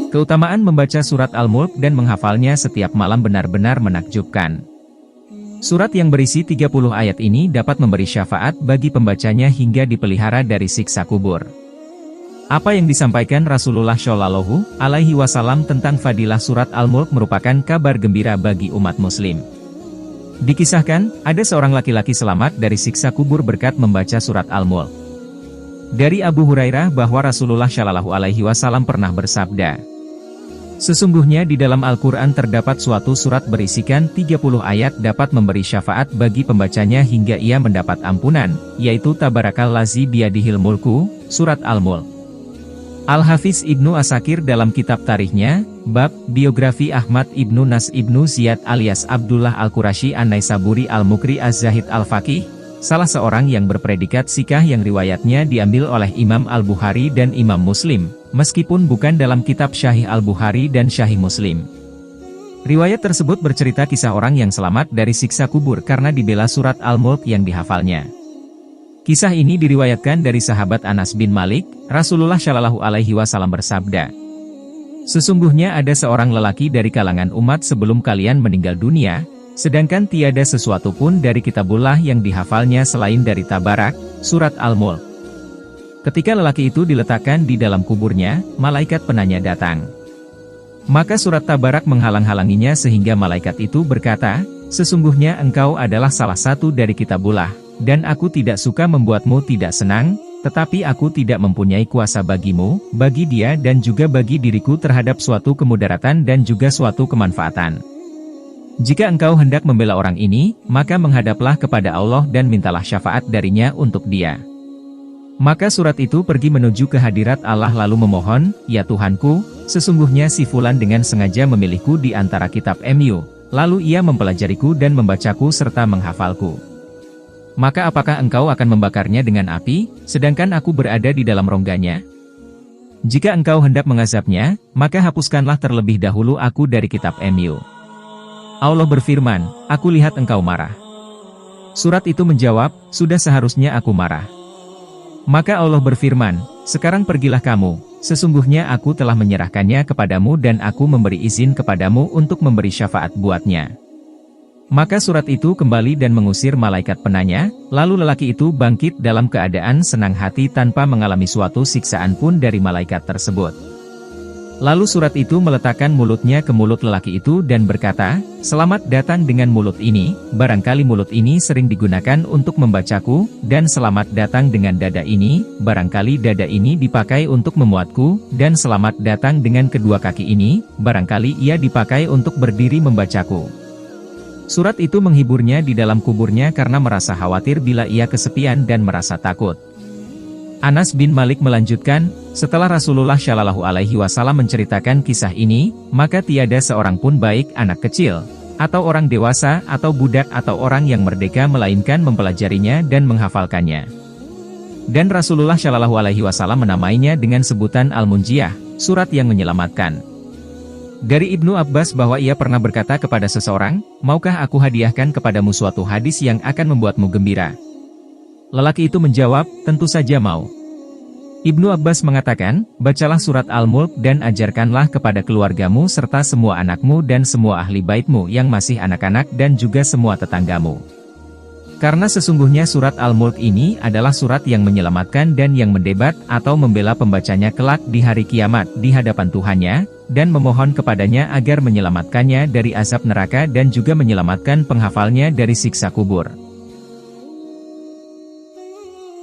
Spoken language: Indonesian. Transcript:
Keutamaan membaca surat Al-Mulk dan menghafalnya setiap malam benar-benar menakjubkan. Surat yang berisi 30 ayat ini dapat memberi syafaat bagi pembacanya hingga dipelihara dari siksa kubur. Apa yang disampaikan Rasulullah Shallallahu Alaihi Wasallam tentang fadilah surat Al-Mulk merupakan kabar gembira bagi umat muslim. Dikisahkan, ada seorang laki-laki selamat dari siksa kubur berkat membaca surat Al-Mulk. Dari Abu Hurairah bahwa Rasulullah Shallallahu Alaihi Wasallam pernah bersabda, sesungguhnya di dalam Al-Quran terdapat suatu surat berisikan 30 ayat dapat memberi syafaat bagi pembacanya hingga ia mendapat ampunan, yaitu Tabarakallazi biyadihil mulku, surat Al-Mulk. Al-Hafiz Ibnu Asakir dalam kitab tarikhnya, bab biografi Ahmad Ibnu Nas Ibnu Ziyad alias Abdullah Al-Qurashi An-Naisaburi Al-Mukri Az-Zahid Al-Faqih, salah seorang yang berpredikat sikah yang riwayatnya diambil oleh Imam Al-Bukhari dan Imam Muslim, meskipun bukan dalam kitab Syahih Al-Bukhari dan Syahih Muslim. Riwayat tersebut bercerita kisah orang yang selamat dari siksa kubur karena dibela surat Al-Mulk yang dihafalnya. Kisah ini diriwayatkan dari sahabat Anas bin Malik, Rasulullah Shallallahu Alaihi Wasallam bersabda, sesungguhnya ada seorang lelaki dari kalangan umat sebelum kalian meninggal dunia, sedangkan tiada sesuatu pun dari kitabullah yang dihafalnya selain dari Tabarak, surat Al-Mulk. Ketika lelaki itu diletakkan di dalam kuburnya, malaikat penanya datang. Maka surat Tabarak menghalang-halanginya sehingga malaikat itu berkata, sesungguhnya engkau adalah salah satu dari kitabullah, dan aku tidak suka membuatmu tidak senang, tetapi aku tidak mempunyai kuasa bagimu, bagi dia dan juga bagi diriku terhadap suatu kemudaratan dan juga suatu kemanfaatan. Jika engkau hendak membela orang ini, maka menghadaplah kepada Allah dan mintalah syafaat darinya untuk dia. Maka surat itu pergi menuju ke hadirat Allah lalu memohon, ya Tuhanku, sesungguhnya si Fulan dengan sengaja memilihku di antara kitab MU, lalu ia mempelajariku dan membacaku serta menghafalku. Maka apakah engkau akan membakarnya dengan api, sedangkan aku berada di dalam rongganya? Jika engkau hendak mengazabnya, maka hapuskanlah terlebih dahulu aku dari kitab MU. Allah berfirman, aku lihat engkau marah. Surat itu menjawab, sudah seharusnya aku marah. Maka Allah berfirman, sekarang pergilah kamu, sesungguhnya aku telah menyerahkannya kepadamu dan aku memberi izin kepadamu untuk memberi syafaat buatnya. Maka surat itu kembali dan mengusir malaikat penanya, lalu lelaki itu bangkit dalam keadaan senang hati tanpa mengalami suatu siksaan pun dari malaikat tersebut. Lalu surat itu meletakkan mulutnya ke mulut lelaki itu dan berkata, selamat datang dengan mulut ini, barangkali mulut ini sering digunakan untuk membacaku, dan selamat datang dengan dada ini, barangkali dada ini dipakai untuk memuatku, dan selamat datang dengan kedua kaki ini, barangkali ia dipakai untuk berdiri membacaku. Surat itu menghiburnya di dalam kuburnya karena merasa khawatir bila ia kesepian dan merasa takut. Anas bin Malik melanjutkan, setelah Rasulullah Shallallahu Alaihi Wasallam menceritakan kisah ini, maka tiada seorang pun baik anak kecil, atau orang dewasa, atau budak atau orang yang merdeka melainkan mempelajarinya dan menghafalkannya. Dan Rasulullah Shallallahu Alaihi Wasallam menamainya dengan sebutan Al-Munjiyah, surat yang menyelamatkan. Dari Ibnu Abbas bahwa ia pernah berkata kepada seseorang, maukah aku hadiahkan kepadamu suatu hadis yang akan membuatmu gembira? Lelaki itu menjawab, tentu saja mau. Ibnu Abbas mengatakan, bacalah surat Al-Mulk dan ajarkanlah kepada keluargamu serta semua anakmu dan semua ahli baitmu yang masih anak-anak dan juga semua tetanggamu. Karena sesungguhnya surat Al-Mulk ini adalah surat yang menyelamatkan dan yang mendebat atau membela pembacanya kelak di hari kiamat di hadapan Tuhannya, dan memohon kepadanya agar menyelamatkannya dari azab neraka dan juga menyelamatkan penghafalnya dari siksa kubur.